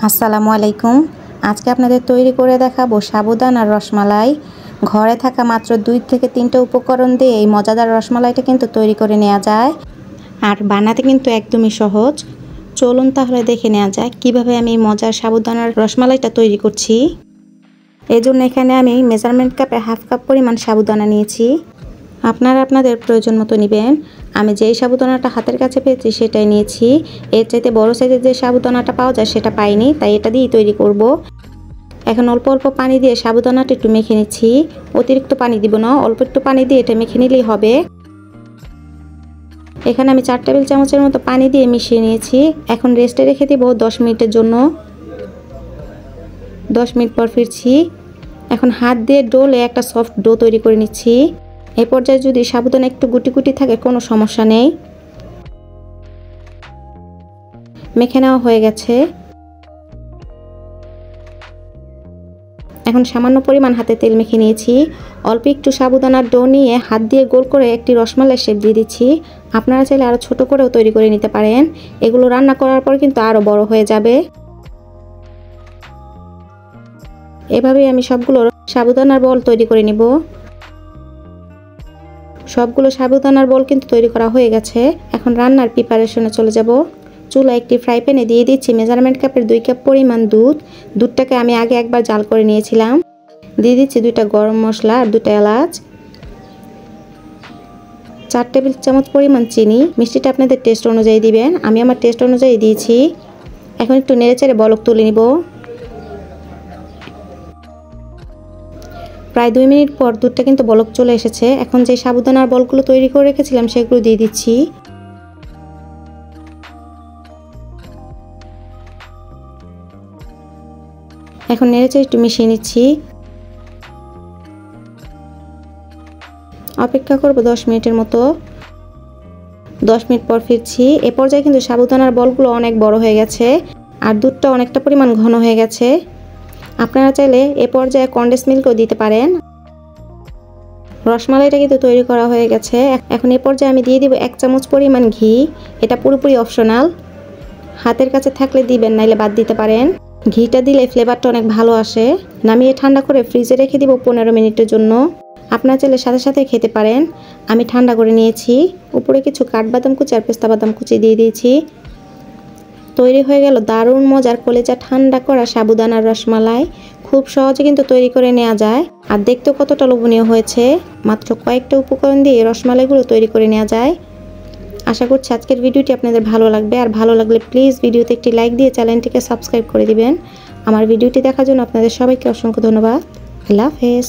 আসসালামু আলাইকুম। আজকে আপনাদের তৈরি করে দেখাবো সাবুদানার রসমালাই। ঘরে থাকা মাত্র 2 থেকে 3টা উপকরণ দিয়ে এই মজাদার রসমালাইটা কিন্তু তৈরি করে নেওয়া যায়, আর বানাতে কিন্তু একদমই সহজ। চলুন তাহলে দেখে নেওয়া যায় কিভাবে আমি এই মজার সাবুদানার রসমালাইটা তৈরি করছি। এই জন্য এখানে আমি মেজারমেন্ট কাপে 1/2 কাপ পরিমাণ সাবুদানা নিয়েছি। আপনারা আপনাদের প্রয়োজন মতো নেবেন। আমি যেই সাবুদানাটা হাতের কাছে পেয়েছি সেটাই নিয়েছি। এর চাইতে বড় সাইজের যে সাবুদানাটা পাওয়া যায় সেটা পাইনি, তাই এটা দিয়েই তৈরি করব। এখন অল্প অল্প পানি দিয়ে সাবুদানাটা একটু মেখে নিচ্ছি। অতিরিক্ত পানি দিব না, অল্প একটু পানি দিয়ে এটা মেখে নিলেই হবে। এখানে আমি 4 টেবিল চামচের মতো পানি দিয়ে মিশিয়ে নিয়েছি। এখন রেস্টে রেখে দেব 10 মিনিটের জন্য। 10 মিনিট পর ফিরছি। এখন হাত দিয়ে ডলে একটা সফট ডো তৈরি করে নিচ্ছি। এই পর্যায়ে যদি সাবুদানা একটু গুটি গুটি থাকে কোনো সমস্যা নেই। মেখে নেওয়া হয়ে গেছে। এখন সামান্য পরিমাণ হাতে তেল মেখে নিয়েছি। অল্প একটু সাবুদানার ডো নিয়ে হাত দিয়ে গোল করে একটি রসমালাই শেপ দিয়ে দিচ্ছি। আপনারা চাইলে আরও ছোট করেও তৈরি করে নিতে পারেন। এগুলো রান্না করার পর কিন্তু আরও বড় হয়ে যাবে। এভাবেই আমি সবগুলো সাবুদানার বল তৈরি করে নিব। সবগুলো সাবুদানার বল কিন্তু তৈরি করা হয়ে গেছে। এখন রান্নার প্রিপারেশনে চলে যাব। চুলা একটি ফ্রাই প্যানে দিয়ে দিচ্ছি মেজারমেন্ট কাপের 2 কাপ পরিমাণ দুধ। দুধটাকে আমি আগে একবার জাল করে নিয়েছিলাম। দিয়ে দিচ্ছি 2টা গরম মশলা আর 2টা এলাচ, 4 টেবিল চামচ পরিমাণ চিনি। মিষ্টিটা আপনাদের টেস্ট অনুযায়ী দিবেন, আমি আমার টেস্ট অনুযায়ী দিয়েছি। এখন একটু নেড়েচেড়ে বলক তুলে নিব। প্রায় 2 মিনিট পর দুধটা কিন্তু বলক চলে এসেছে। এখন যে সাবুদানার বলগুলো তৈরি করে রেখেছিলাম সেগুলো দিয়ে দিচ্ছি। এখন নেড়েচেড়ে একটু মিশিয়ে নিচ্ছি। অপেক্ষা করব 10 মিনিটের মতো। 10 মিনিট পর ফিরছি। এ পর্যায়ে কিন্তু সাবুদানার বলগুলো অনেক বড় হয়ে গেছে আর দুধটা অনেকটা পরিমাণ ঘন হয়ে গেছে। আপনারা চাইলে এ পর্যায়ে কনডেন্স মিল্কও দিতে পারেন। রসমালাইটা কিন্তু তৈরি করা হয়ে গেছে। এখন এ পর্যায়ে আমি দিয়ে দিব 1 চামচ পরিমাণ ঘি। এটা পুরোপুরি অপশনাল, হাতের কাছে থাকলে দিবেন, নাইলে বাদ দিতে পারেন। ঘিটা দিলে ফ্লেভারটা অনেক ভালো আসে। নামিয়ে ঠান্ডা করে ফ্রিজে রেখে দিব 15 মিনিটের জন্য। আপনারা চাইলে সাথে সাথে খেতে পারেন। আমি ঠান্ডা করে নিয়েছি। উপরে কিছু কাঠবাদাম কুচি আর পেস্তা বাদাম কুচি দিয়ে দিয়েছি। তৈরি হয়ে গেল দারুণ মজার কলেজা ঠান্ডা করা সাবুদানার রসমালাই। খুব সহজে কিন্তু তৈরি করে নেওয়া যায়, আর দেখতেও কতটা লোভনীয় হয়েছে। মাত্র কয়েকটা উপকরণ দিয়ে রসমালাইগুলো তৈরি করে নেওয়া যায়। আশা করছি আজকের ভিডিওটি আপনাদের ভালো লাগবে, আর ভালো লাগলে প্লিজ ভিডিওতে একটি লাইক দিয়ে চ্যানেলটিকে সাবস্ক্রাইব করে দিবেন। আমার ভিডিওটি দেখার জন্য আপনাদের সবাইকে অসংখ্য ধন্যবাদ। আল্লাহ হাফেজ।